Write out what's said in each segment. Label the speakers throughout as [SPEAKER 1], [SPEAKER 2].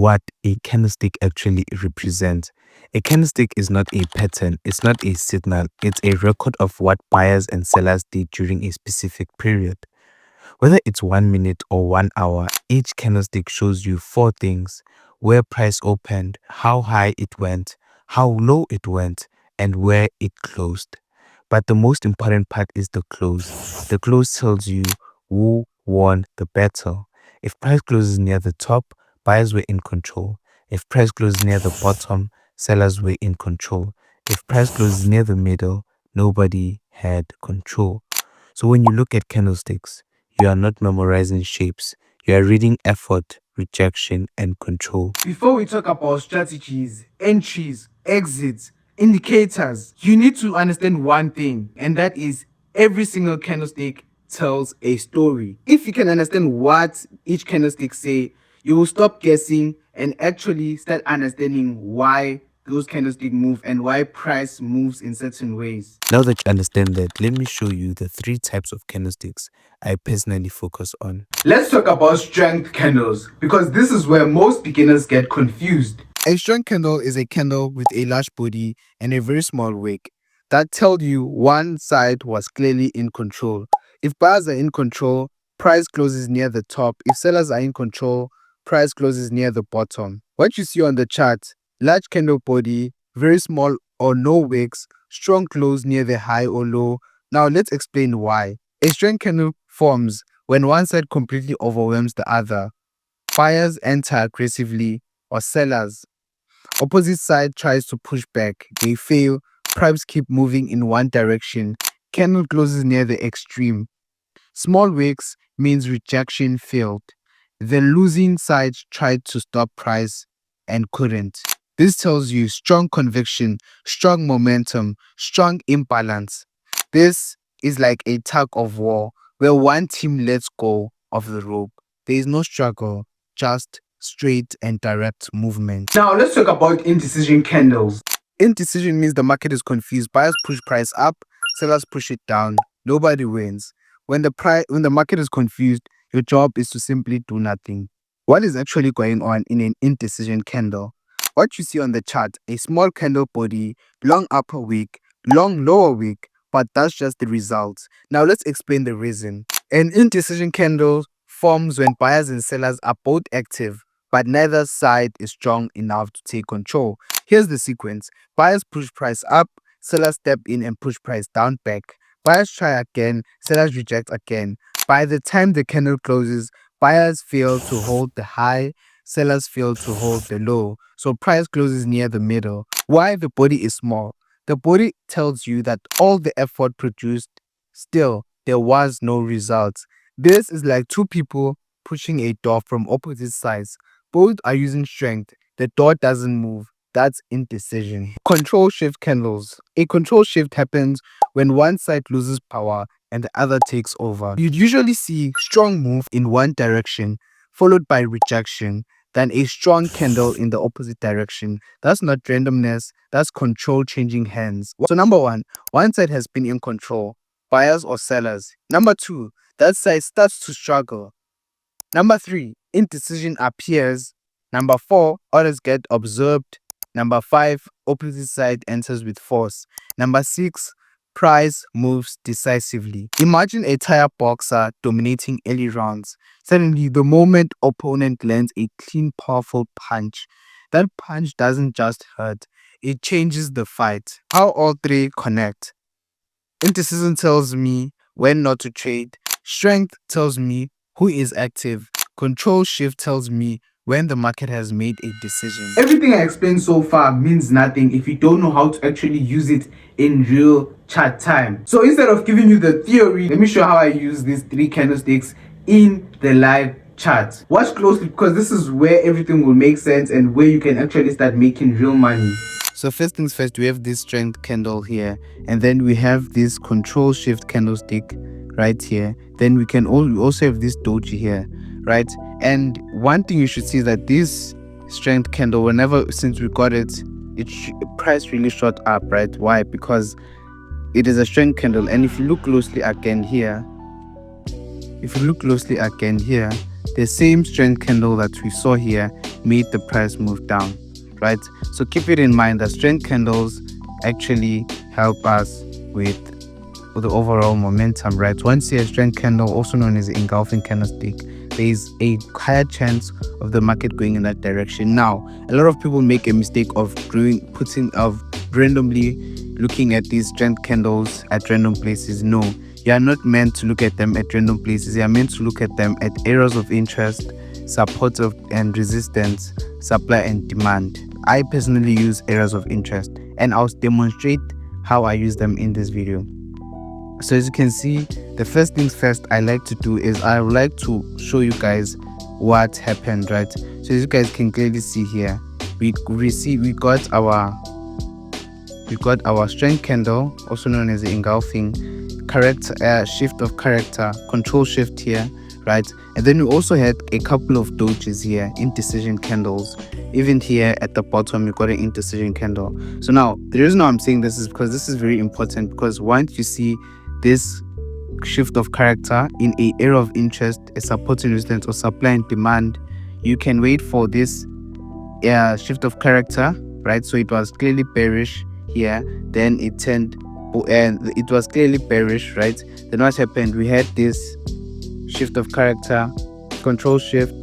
[SPEAKER 1] what a candlestick actually represents. A candlestick is not a pattern, it's not a signal, it's a record of what buyers and sellers did during a specific period. Whether it's 1 minute or 1 hour, each candlestick shows you four things: where price opened, how high it went, how low it went, and where it closed. But the most important part is the close. The close tells you who won the battle. If price closes near the top, buyers were in control. If price closes near the bottom, sellers were in control. If price closes near the middle, nobody had control. So when you look at candlesticks, you are not memorizing shapes. You are reading effort, rejection, and control.
[SPEAKER 2] Before we talk about strategies, entries, exits, indicators, you need to understand one thing, and that is every single candlestick tells a story. If you can understand what each candlestick say, you will stop guessing and actually start understanding why those candlesticks move and why price moves in certain ways.
[SPEAKER 1] Now that you understand that, let me show you the three types of candlesticks I personally focus on.
[SPEAKER 2] Let's talk about strength candles, because this is where most beginners get confused. A strength candle is a candle with a large body and a very small wick that tell you one side was clearly in control. If buyers are in control, price closes near the top. If sellers are in control, price closes near the bottom. What you see on the chart: large candle body, very small or no wicks, strong close near the high or low. Now let's explain why. A strength candle forms when one side completely overwhelms the other. Buyers enter aggressively, or sellers. Opposite side tries to push back. They fail. Price keep moving in one direction. Candle closes near the extreme. Small wicks means rejection failed. The losing side tried to stop price and couldn't. This tells you strong conviction, strong momentum, strong imbalance. This is like a tug of war where one team lets go of the rope. There is no struggle, just straight and direct movement. Now let's talk about indecision candles. Indecision means the market is confused. Buyers push price up, sellers push it down. Nobody wins. When the market is confused, your job is to simply do nothing. What is actually going on in an indecision candle? What you see on the chart: a small candle body, long upper wick, long lower wick, but that's just the results. Now let's explain the reason. An indecision candle forms when buyers and sellers are both active, but neither side is strong enough to take control. Here's the sequence: buyers push price up, sellers step in and push price down back. Buyers try again, sellers reject again. By the time the candle closes, buyers fail to hold the high, sellers fail to hold the low. So price closes near the middle. Why the body is small? The body tells you that all the effort produced, still there was no results. This is like two people pushing a door from opposite sides. Both are using strength. The door doesn't move. That's indecision. Control shift candles. A control shift happens when one side loses power and the other takes over. You'd usually see strong move in one direction, followed by rejection, then a strong candle in the opposite direction. That's not randomness, that's control changing hands. So number one side has been in control, buyers or sellers. Number two, that side starts to struggle. Number three, indecision appears. Number four, orders get absorbed. Number five, opposite side enters with force. Number six, price moves decisively. Imagine a tire boxer dominating early rounds. Suddenly, the moment opponent lands a clean, powerful punch, that punch doesn't just hurt, it changes the fight. How all three connect. Indecision tells me when not to trade. Strength tells me who is active. Control shift tells me when the market has made a decision. Everything I explained so far means nothing if you don't know how to actually use it in real chart time. So instead of giving you the theory, let me show how I use these three candlesticks in the live chart. Watch closely, because this is where everything will make sense and where you can actually start making real money. So first things first, we have this strength candle here, and then we have this control shift candlestick right here. Then we also have this doji here, right? And one thing you should see is that this strength candle, since we got it, price really shot up, right? Why? Because it is a strength candle. And if you look closely again here, the same strength candle that we saw here made the price move down, right? So keep it in mind that strength candles actually help us with the overall momentum, right? Once you see a strength candle, also known as engulfing candlestick, there is a higher chance of the market going in that direction. Now, a lot of people make a mistake of randomly looking at these strength candles at random places. No, you are not meant to look at them at random places. You are meant to look at them at areas of interest, support and resistance, supply and demand. I personally use areas of interest, and I'll demonstrate how I use them in this video. So as you can see, the first things first I like to do is I would like to show you guys what happened, right? So as you guys can clearly see here, we got our strength candle, also known as the engulfing character, shift of character, control shift here, right? And then we also had a couple of doges here, indecision candles. Even here at the bottom, you got an indecision candle. So now the reason why I'm saying this is because this is very important, because once you see this shift of character in a area of interest, a support and resistance, or supply and demand, you can wait for this shift of character, right? So it was clearly bearish here, then it turned and it was clearly bearish, right? Then what happened? We had this shift of character, control shift,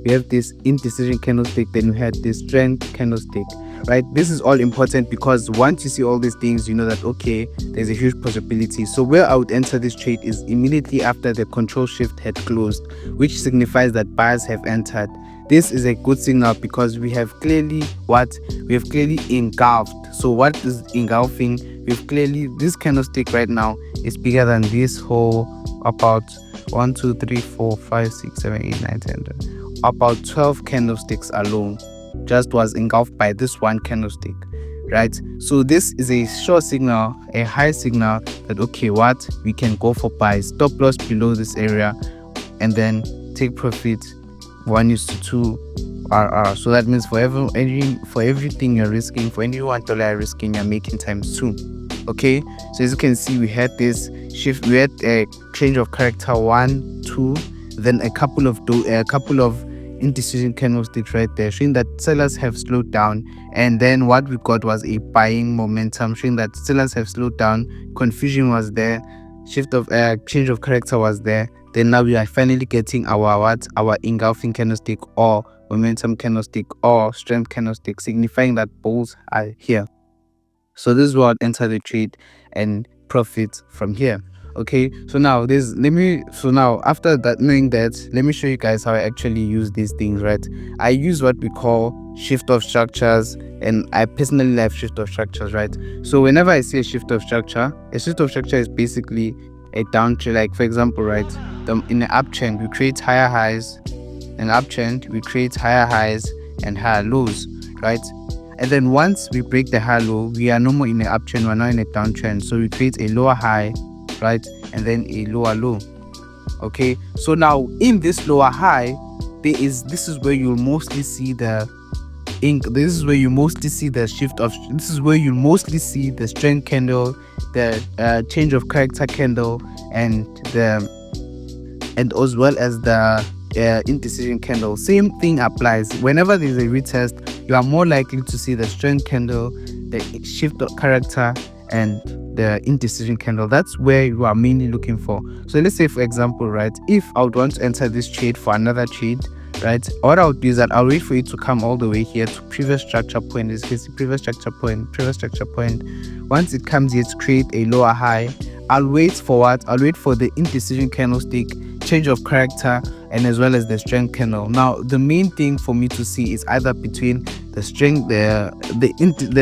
[SPEAKER 2] we have this indecision candlestick, then we had this strength candlestick, right? This is all important because once you see all these things, you know that okay, there's a huge possibility. So where I would enter this trade is immediately after the control shift had closed, which signifies that buyers have entered. This is a good signal because we have clearly engulfed. So what is engulfing? We've clearly, this candlestick right now is bigger than this whole, about 1 2 3 4 5 6 7 8 9 10 about 12 candlesticks alone just was engulfed by this one candlestick, right? So this is a sure signal, a high signal that okay, what we can go for buys, stop loss below this area, and then take profit 1:2 RR. So that means for everything you're risking, for any $1 you're risking, you're making times 2. Okay, so as you can see, we had this shift, we had a change of character 1 2, then a couple of indecision candlesticks right there, showing that sellers have slowed down. And then what we got was a buying momentum, showing that sellers have slowed down. Confusion was there, change of character was there. Then now we are finally getting our engulfing candlestick or momentum candlestick or strength candlestick, signifying that bulls are here. So this is what enter the trade and profit from here. Okay, so now after that, knowing that, let me show you guys how I actually use these things, right? I use what we call shift of structures, and I personally love shift of structures, right? So whenever I see a shift of structure is basically a downtrend. Like for example, right, in the uptrend we create higher highs, in uptrend we create higher highs and higher lows, right? And then once we break the high low, we are no more in the uptrend, we're now in a downtrend. So we create a lower high, right, and then a lower low. Okay, so now in this lower high, this is where you'll mostly see the strength candle, the change of character candle, and as well as the indecision candle. Same thing applies. Whenever there's a retest, you are more likely to see the strength candle, the shift of character, and the indecision candle. That's where you are mainly looking for. So let's say for example, right, if I would want to enter this trade for another trade, right, what I'll do is that I'll wait for it to come all the way here to previous structure point. This is previous structure point. Once it comes here to create a lower high, I'll wait for the indecision candlestick, change of character, and as well as the strength candle. Now the main thing for me to see is either between the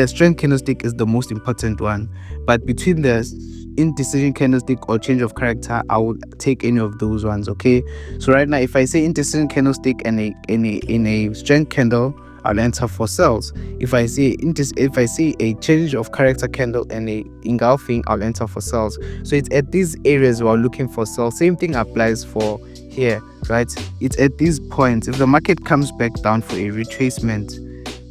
[SPEAKER 2] strength candlestick is the most important one, but between the indecision candlestick or change of character, I would take any of those ones. Okay, so right now if I say indecision candlestick and a strength candle, I'll enter for sales. If I see a change of character candle and a engulfing, I'll enter for sales. So it's at these areas we're looking for sales. Same thing applies for here, right? It's at these points. If the market comes back down for a retracement,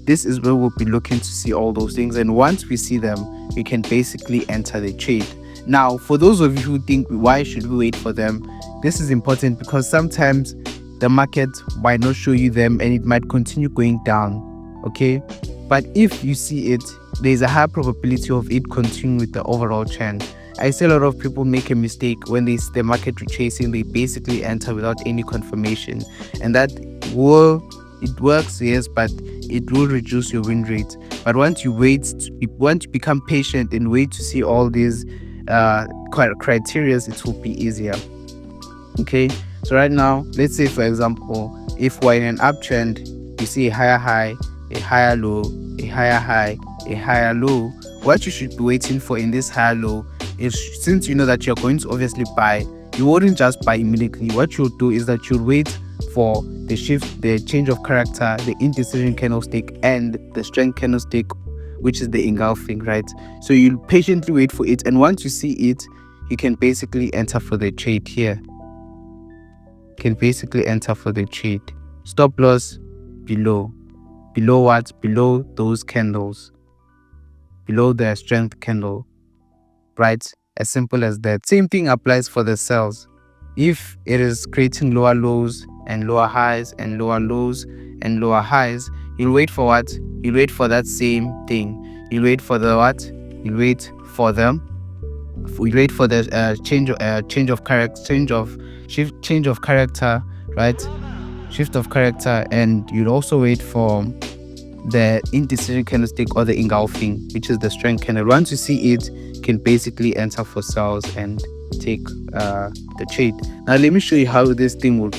[SPEAKER 2] this is where we'll be looking to see all those things. And once we see them, we can basically enter the trade. Now, for those of you who think, why should we wait for them? This is important because sometimes the market might not show you them and it might continue going down. Okay, but if you see it, there's a high probability of it continuing with the overall trend. I see a lot of people make a mistake when they see the market retracing. They basically enter without any confirmation, and that will, it works, yes, but it will reduce your win rate. But once you once you become patient and wait to see all these criteria, it will be easier. Okay, so right now, let's say for example, if we're in an uptrend, you see a higher high, a higher low, a higher high, a higher low. What you should be waiting for in this higher low is, since you know that you're going to obviously buy, you wouldn't just buy immediately. What you'll do is that you'll wait for the shift, the change of character, the indecision candlestick, and the strength candlestick, which is the engulfing, right? So you'll patiently wait for it, and once you see it, you can basically enter for the trade here. Can basically enter for the trade. Stop loss below what? Below those candles, below the strength candle, right? As simple as that. Same thing applies for the sells. If it is creating lower lows and lower highs and lower lows and lower highs, you'll wait for what? You'll wait for that same thing. You'll wait for the what? You'll wait for them. We wait for the change of character, right? Shift of character, and you'll also wait for the indecision candlestick or the engulfing, which is the strength candle. Once you see it, you can basically enter for sales and take the trade. Now let me show you how this thing will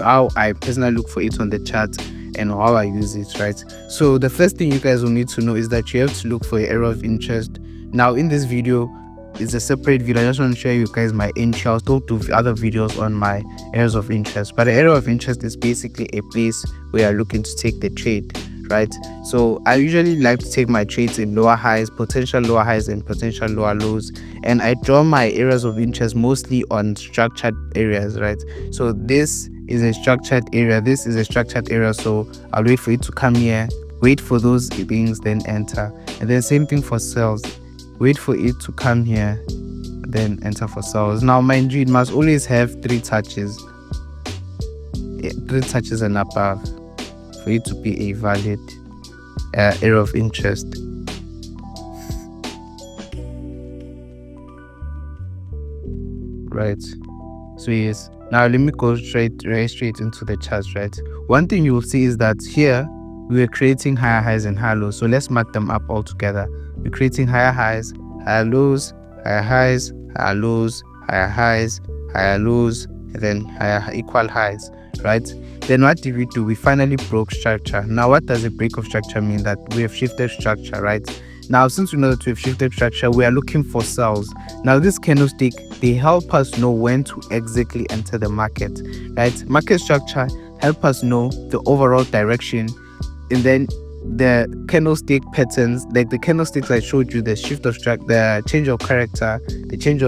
[SPEAKER 2] how I personally look for it on the chart and how I use it, right? So the first thing you guys will need to know is that you have to look for your area of interest. Now in this video, it's a separate video. I just want to show you guys my entry. I'll still do other videos on my areas of interest, but the area of interest is basically a place where you're looking to take the trade, right? So I usually like to take my trades in lower highs, potential lower highs, and potential lower lows, and I draw my areas of interest mostly on structured areas, right? So this is a structured area, this is a structured area, so I'll wait for it to come here, wait for those things, then enter. And then same thing for sales, wait for it to come here, then enter for sales. Now mind you, it must always have 3 touches, 3 touches and above for it to be a valid area of interest. Right, so yes, now let me go straight into the charts, right? One thing you will see is that here we were creating higher highs and higher lows, so let's mark them up all together. We're creating higher highs, higher lows, higher highs, higher lows, higher highs, higher lows, and then higher equal highs, right? Then what did we do? We finally broke structure. Now what does a break of structure mean? That we have shifted structure, right? Now since we know that we have shifted structure, we are looking for sells. Now this candlestick, they help us know when to exactly enter the market, right? Market structure help us know the overall direction, and then the candlestick patterns, like the candlesticks I showed you, the shift of the change of character, the change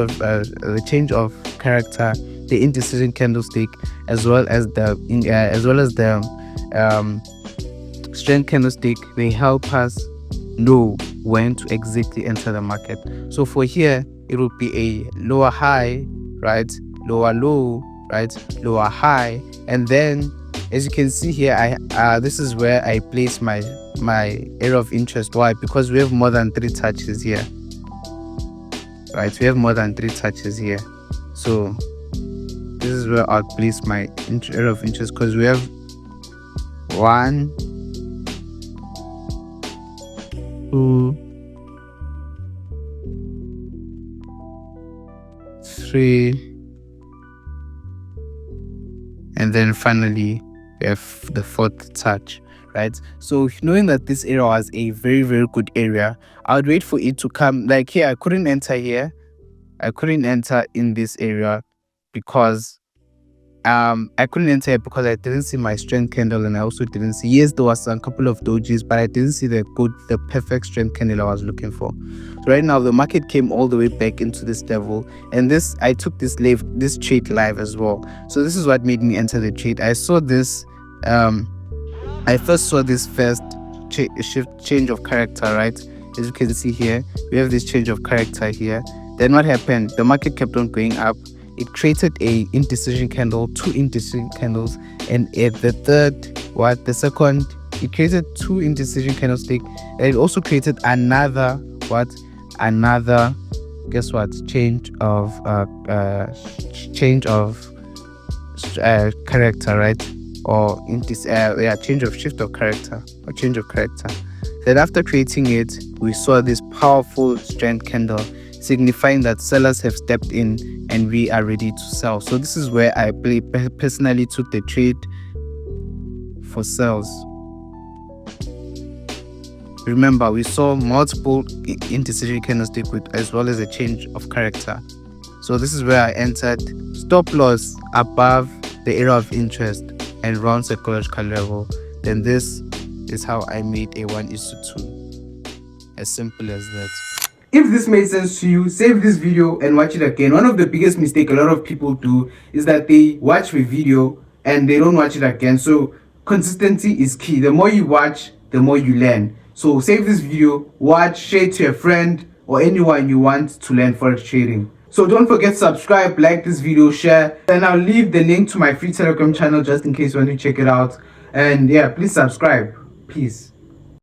[SPEAKER 2] of character, the indecision candlestick, as well as the strength candlestick, they help us know when to exactly enter the market. So for here, it will be a lower high, right? Lower low, right? Lower high, and then as you can see here, this is where I place my area of interest. Why? Because we have more than 3 touches here, right? We have more than 3 touches here, so this is where I'll place my area of interest, because we have 1, 2, 3, and then finally we have the 4th touch, right? So knowing that this area was a very, very good area, I would wait for it to come. Like here, I couldn't enter here, I couldn't enter in this area because I couldn't enter it because I didn't see my strength candle, and I also didn't see, yes, there was a couple of dojis, but I didn't see the perfect strength candle I was looking for. So right now the market came all the way back into this level, and I took this trade live as well. So this is what made me enter the trade. I saw this I first saw this first change of character, right? As you can see here, we have this change of character here. Then what happened? The market kept on going up, it created a indecision candle, two indecision candles, and at the second, it created two indecision candlestick, and it also created another guess what change of character, right? Or in this change of shift of character or change of character. Then after creating it, we saw this powerful strength candle, signifying that sellers have stepped in and we are ready to sell. So this is where I personally took the trade for sales. Remember, we saw multiple indecision candlestick with as well as a change of character. So this is where I entered stop loss above the area of interest and round psychological level. Then this is how I made a 1:2. As simple as that. If this made sense to you, save this video and watch it again. One of the biggest mistakes a lot of people do is that they watch the video and they don't watch it again. So consistency is key. The more you watch, the more you learn. So save this video, watch, share it to a friend or anyone you want to learn forex trading. So don't forget to subscribe, like this video, share, and I'll leave the link to my free Telegram channel just in case you want to check it out. And yeah, please subscribe. Peace.